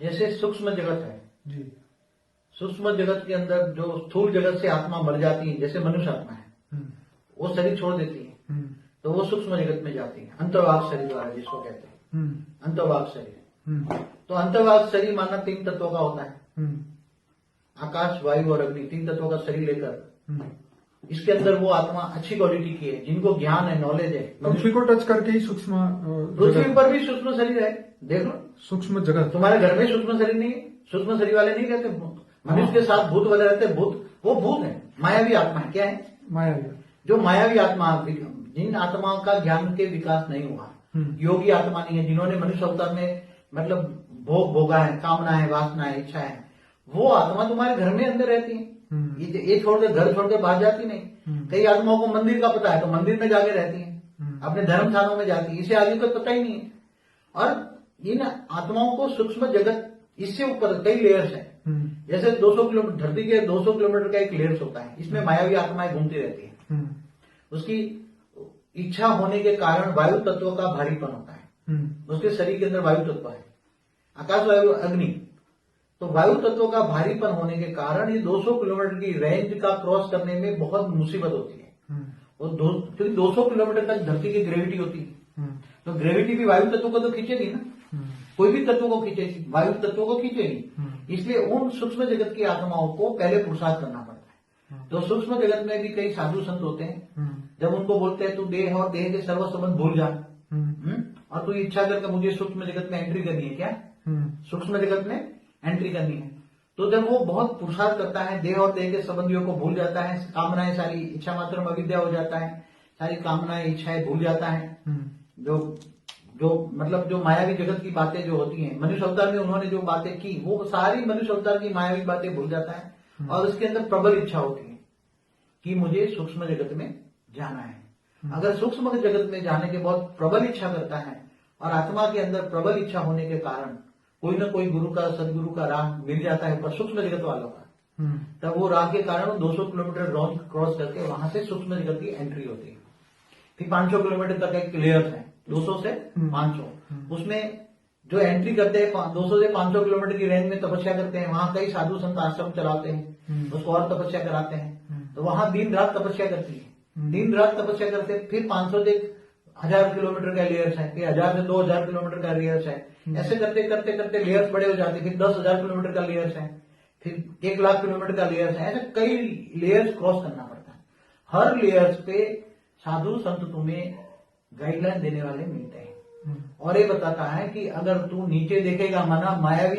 जैसे सूक्ष्म जगत है जी। सूक्ष्म जगत के अंदर जो स्थूल जगत से आत्मा मर जाती है, जैसे मनुष्य आत्मा है, वो शरीर छोड़ देती है तो वो सूक्ष्म जगत में जाती है, अंतर्वाग शरीर द्वारा जिसको कहते हैं अंतर्वाग शरीर। तो अंतर्वाग शरीर मानना 3 तत्वों का होता है, आकाश वायु और अग्नि, 3 तत्वों का शरीर लेकर इसके अंदर वो आत्मा अच्छी क्वालिटी की है, जिनको ज्ञान है, नॉलेज है। पृथ्वी को टच करके ही सूक्ष्म पृथ्वी पर भी सूक्ष्म शरीर है, देख लो सूक्ष्म जगत। तुम्हारे घर में सूक्ष्म शरीर नहीं है, सूक्ष्म शरीर वाले नहीं कहते, मनुष्य के साथ भूत वाले रहते हैं, भूत वो भूत है, मायावी आत्मा है। क्या है? मायावी। जो मायावी आत्मा, जिन आत्माओं का ज्ञान के विकास नहीं हुआ, योगी आत्मा नहीं है, जिन्होंने मनुष्य अवतार में मतलब भोग भोगा है, कामना है, वासना है, इच्छा है, वो आत्मा तुम्हारे घर में अंदर रहती है। ये छोड़कर घर छोड़कर बाहर जाती नहीं। कई आत्माओं को मंदिर का पता है तो मंदिर में जाके रहती है, अपने धर्म स्थानों में जाती है, इसे आगे तो पता ही नहीं है। और इन आत्माओं को सूक्ष्म जगत, इससे ऊपर कई लेयर्स है, जैसे 200 किलोमीटर धरती के 200 किलोमीटर का एक लेयर्स होता है, इसमें मायावी आत्माएं घूमती रहती है। उसकी इच्छा होने के कारण वायु तत्व का भारीपन होता है, उसके शरीर के अंदर वायु तत्व है, आकाश वायु अग्नि। तो वायु तत्व का भारीपन होने के कारण ये 200 किलोमीटर की रेंज का क्रॉस करने में बहुत मुसीबत होती है। और क्योंकि 200 किलोमीटर तक धरती की ग्रेविटी होती है, तो ग्रेविटी भी वायु तत्व को तो खींचेगी ना, कोई भी तत्व को खींचेगी, वायु तत्व को खींचेगी। इसलिए उन सूक्ष्म जगत की आत्माओं को पहले पुरुषार्थ करना पड़ता है। तो सूक्ष्म जगत में भी कई साधु संत होते हैं, जब उनको बोलते हैं तू देह और देह के सर्व संबंध भूल जा, और तू इच्छा करके मुझे सूक्ष्म जगत में एंट्री करनी है, क्या सूक्ष्म जगत में एंट्री करनी है, तो जब वो बहुत पुरुषार्थ करता है, देह और देह के संबंधियों को भूल जाता है, कामनाएं सारी, इच्छा मात्र में अविद्या हो जाता है, सारी कामनाएं इच्छाएं भूल जाता है, जो मतलब जो मायावी जगत की बातें जो होती हैं, मनुष्य अवतार में उन्होंने जो बातें की वो सारी मनुष्य अवतार की मायावी बातें भूल जाता है, और उसके अंदर प्रबल इच्छा होती है कि मुझे सूक्ष्म जगत में जाना है। अगर सूक्ष्म जगत में जाने के बहुत प्रबल इच्छा करता है, और आत्मा के अंदर प्रबल इच्छा होने के कारण कोई ना कोई गुरु का, सदगुरु का राह मिल जाता है, पर सूक्ष्म जगत वालों का, तब वो राह के कारण 200 किलोमीटर रोड क्रॉस करके वहां से सूक्ष्म जगत की एंट्री होती है। फिर 500 किलोमीटर तक एक लेयर है, 200 से 500, उसमें जो एंट्री करते हैं 200 से 500 किलोमीटर की रेंज में तपस्या करते हैं, वहां कई साधु संत आश्रम चलाते हैं, उसको और तपस्या कराते हैं, तो वहां दिन रात तपस्या करती है, दिन रात तपस्या करते हैं। फिर 500 से 1000 किलोमीटर का लेयर्स है, फिर 1000 से 2000 किलोमीटर का लेयर्स है, ऐसे करते करते करते लेयर्स बड़े हो जाते हैं। फिर 10,000 किलोमीटर का लेयर्स है, फिर 1 लाख किलोमीटर का लेयर्स है, ऐसे कई लेयर्स क्रॉस करना पड़ता है। हर लेयर्स पे साधु संत तुम्हें गाइडलाइन देने वाले मिलते हैं, और ये बताता है कि अगर तू नीचे देखेगा, माना मायावी